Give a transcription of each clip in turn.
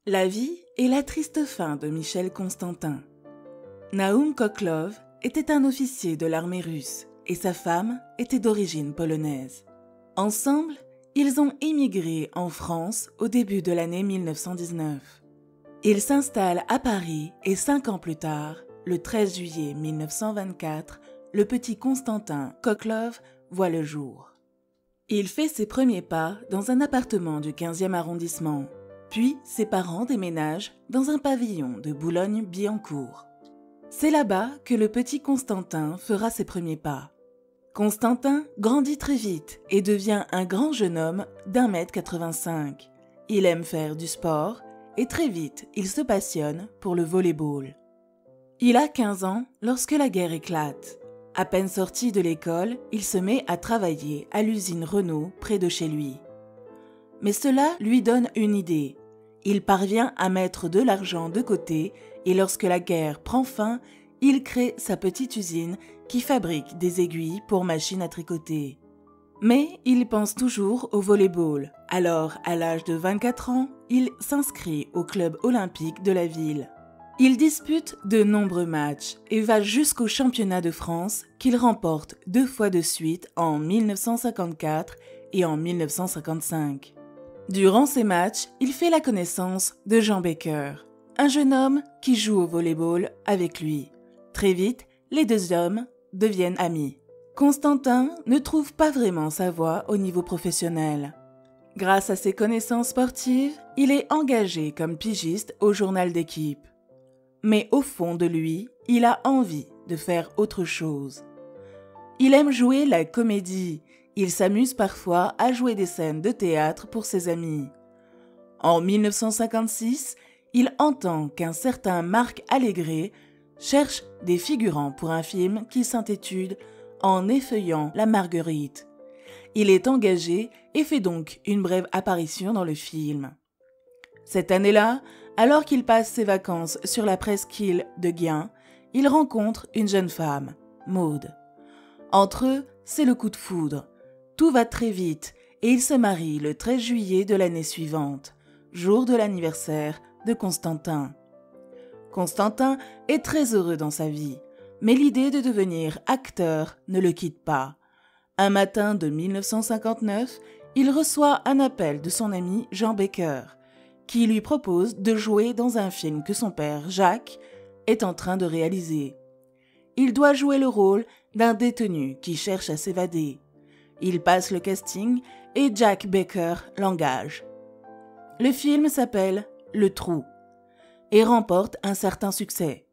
La vie et la triste fin de Michel Constantin. Naum Koklov était un officier de l'armée russe et sa femme était d'origine polonaise. Ensemble, ils ont émigré en France au début de l'année 1919. Ils s'installent à Paris et 5 ans plus tard, le 13 juillet 1924, le petit Constantin Koklov voit le jour. Il fait ses premiers pas dans un appartement du 15e arrondissement. Puis, ses parents déménagent dans un pavillon de Boulogne-Billancourt. C'est là-bas que le petit Constantin fera ses premiers pas. Constantin grandit très vite et devient un grand jeune homme d'1,85 m. Il aime faire du sport et très vite, il se passionne pour le volley-ball. Il a 15 ans lorsque la guerre éclate. À peine sorti de l'école, il se met à travailler à l'usine Renault près de chez lui. Mais cela lui donne une idée. Il parvient à mettre de l'argent de côté et lorsque la guerre prend fin, il crée sa petite usine qui fabrique des aiguilles pour machines à tricoter. Mais il pense toujours au volley-ball. Alors, à l'âge de 24 ans, il s'inscrit au club olympique de la ville. Il dispute de nombreux matchs et va jusqu'au championnat de France qu'il remporte 2 fois de suite en 1954 et en 1955. Durant ces matchs, il fait la connaissance de Jean Becker, un jeune homme qui joue au volley-ball avec lui. Très vite, les deux hommes deviennent amis. Constantin ne trouve pas vraiment sa voie au niveau professionnel. Grâce à ses connaissances sportives, il est engagé comme pigiste au journal d'équipe. Mais au fond de lui, il a envie de faire autre chose. Il aime jouer la comédie. Il s'amuse parfois à jouer des scènes de théâtre pour ses amis. En 1956, il entend qu'un certain Marc Allégret cherche des figurants pour un film qui s'intitule « En effeuillant la Marguerite ». Il est engagé et fait donc une brève apparition dans le film. Cette année-là, alors qu'il passe ses vacances sur la presqu'île de Gien, il rencontre une jeune femme, Maude. Entre eux, c'est le coup de foudre. Tout va très vite et ils se marient le 13 juillet de l'année suivante, jour de l'anniversaire de Constantin. Constantin est très heureux dans sa vie, mais l'idée de devenir acteur ne le quitte pas. Un matin de 1959, il reçoit un appel de son ami Jean Becker, qui lui propose de jouer dans un film que son père, Jacques, est en train de réaliser. Il doit jouer le rôle d'un détenu qui cherche à s'évader. Il passe le casting et Jack Becker l'engage. Le film s'appelle « Le Trou » et remporte un certain succès.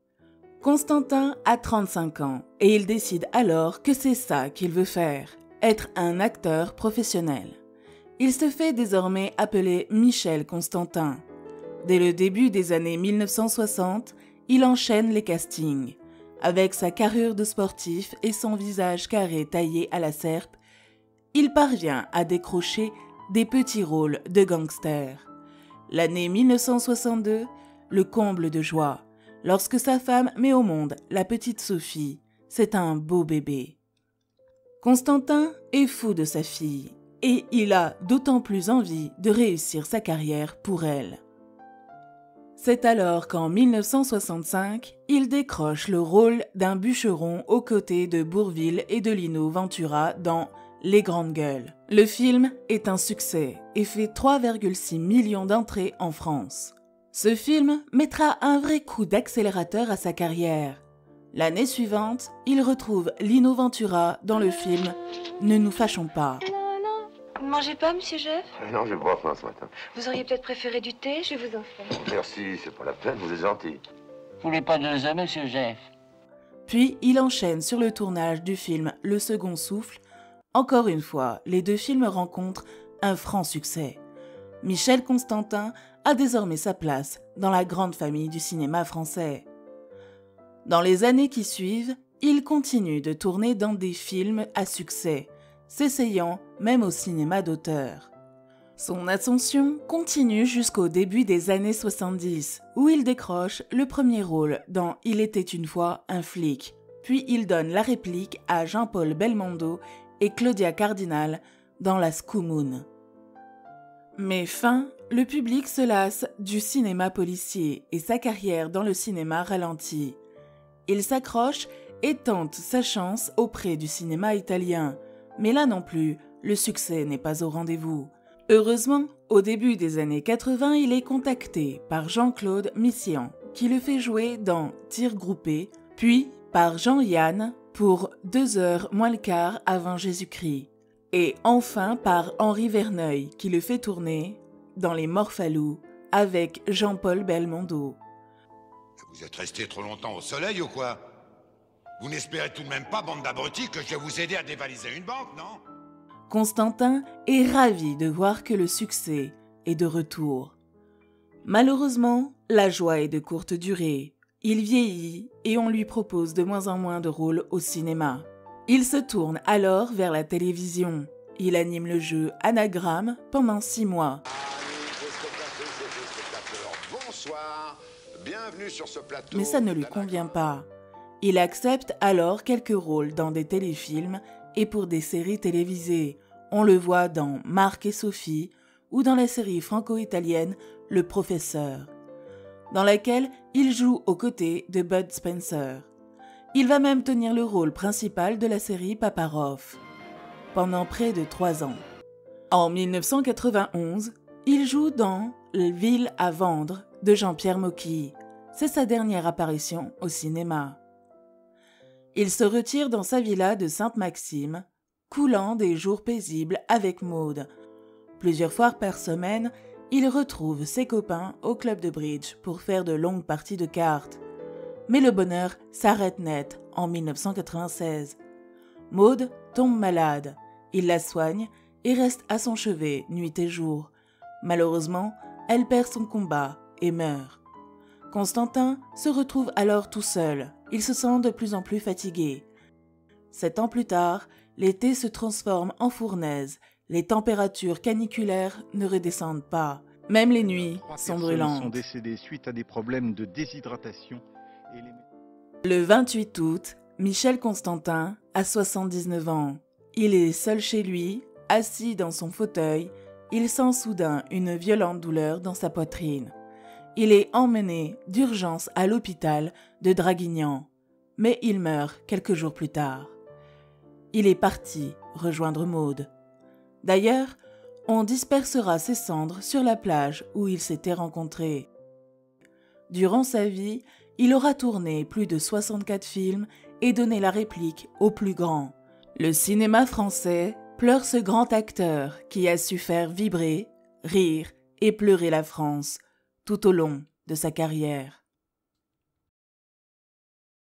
Constantin a 35 ans et il décide alors que c'est ça qu'il veut faire, être un acteur professionnel. Il se fait désormais appeler Michel Constantin. Dès le début des années 1960, il enchaîne les castings. Avec sa carrure de sportif et son visage carré taillé à la serpe, il parvient à décrocher des petits rôles de gangster. L'année 1962, le comble de joie, lorsque sa femme met au monde la petite Sophie. C'est un beau bébé. Constantin est fou de sa fille et il a d'autant plus envie de réussir sa carrière pour elle. C'est alors qu'en 1965, il décroche le rôle d'un bûcheron aux côtés de Bourvil et de Lino Ventura dans Les Grandes Gueules. Le film est un succès et fait 3,6 millions d'entrées en France. Ce film mettra un vrai coup d'accélérateur à sa carrière. L'année suivante, il retrouve Lino Ventura dans le film Ne nous fâchons pas. Vous ne mangez pas, monsieur Jeff? Non, je bois pas ce matin. Vous auriez peut-être préféré du thé, je vais vous en faire. Merci, c'est pas la peine, vous êtes gentil. Vous voulez pas de ça, monsieur Jeff? Puis, il enchaîne sur le tournage du film Le Second Souffle. Encore une fois, les deux films rencontrent un franc succès. Michel Constantin a désormais sa place dans la grande famille du cinéma français. Dans les années qui suivent, il continue de tourner dans des films à succès, s'essayant même au cinéma d'auteur. Son ascension continue jusqu'au début des années 70, où il décroche le premier rôle dans Il était une fois un flic, puis il donne la réplique à Jean-Paul Belmondo et Claudia Cardinal dans La Scoumoune. Met fin le public se lasse du cinéma policier et sa carrière dans le cinéma ralentit. Il s'accroche et tente sa chance auprès du cinéma italien. Mais là non plus, le succès n'est pas au rendez-vous. Heureusement, au début des années 80, il est contacté par Jean-Claude Missian, qui le fait jouer dans Tir groupé, puis par Jean-Yann pour 2 heures moins le quart avant Jésus-Christ, et enfin par Henri Verneuil, qui le fait tourner dans Les Morphalous avec Jean-Paul Belmondo. Vous êtes resté trop longtemps au soleil ou quoi? Vous n'espérez tout de même pas, bande d'abrutis, que je vais vous aider à dévaliser une banque, non? Constantin est ravi de voir que le succès est de retour. Malheureusement, la joie est de courte durée. Il vieillit et on lui propose de moins en moins de rôles au cinéma. Il se tourne alors vers la télévision. Il anime le jeu Anagramme pendant 6 mois. Bonsoir, bienvenue sur ce plateau. Mais ça ne lui convient pas. Il accepte alors quelques rôles dans des téléfilms et pour des séries télévisées. On le voit dans Marc et Sophie ou dans la série franco-italienne Le Professeur, dans laquelle il joue aux côtés de Bud Spencer. Il va même tenir le rôle principal de la série Paparov pendant près de 3 ans. En 1991, il joue dans Ville à vendre de Jean-Pierre Mocky. C'est sa dernière apparition au cinéma. Il se retire dans sa villa de Sainte-Maxime, coulant des jours paisibles avec Maude. Plusieurs fois par semaine, il retrouve ses copains au club de bridge pour faire de longues parties de cartes. Mais le bonheur s'arrête net en 1996. Maude tombe malade. Il la soigne et reste à son chevet nuit et jour. Malheureusement, elle perd son combat et meurt. Constantin se retrouve alors tout seul. Il se sent de plus en plus fatigué. 7 ans plus tard, l'été se transforme en fournaise. Les températures caniculaires ne redescendent pas. Même les nuits sont brûlantes. 3 personnes sont décédées suite à des problèmes de déshydratation. Le 28 août, Michel Constantin a 79 ans. Il est seul chez lui, assis dans son fauteuil. Il sent soudain une violente douleur dans sa poitrine. Il est emmené d'urgence à l'hôpital de Draguignan, mais il meurt quelques jours plus tard. Il est parti rejoindre Maude. D'ailleurs, on dispersera ses cendres sur la plage où ils s'étaient rencontrés. Durant sa vie, il aura tourné plus de 64 films et donné la réplique aux plus grands. Le cinéma français pleure ce grand acteur qui a su faire vibrer, rire et pleurer la France tout au long de sa carrière.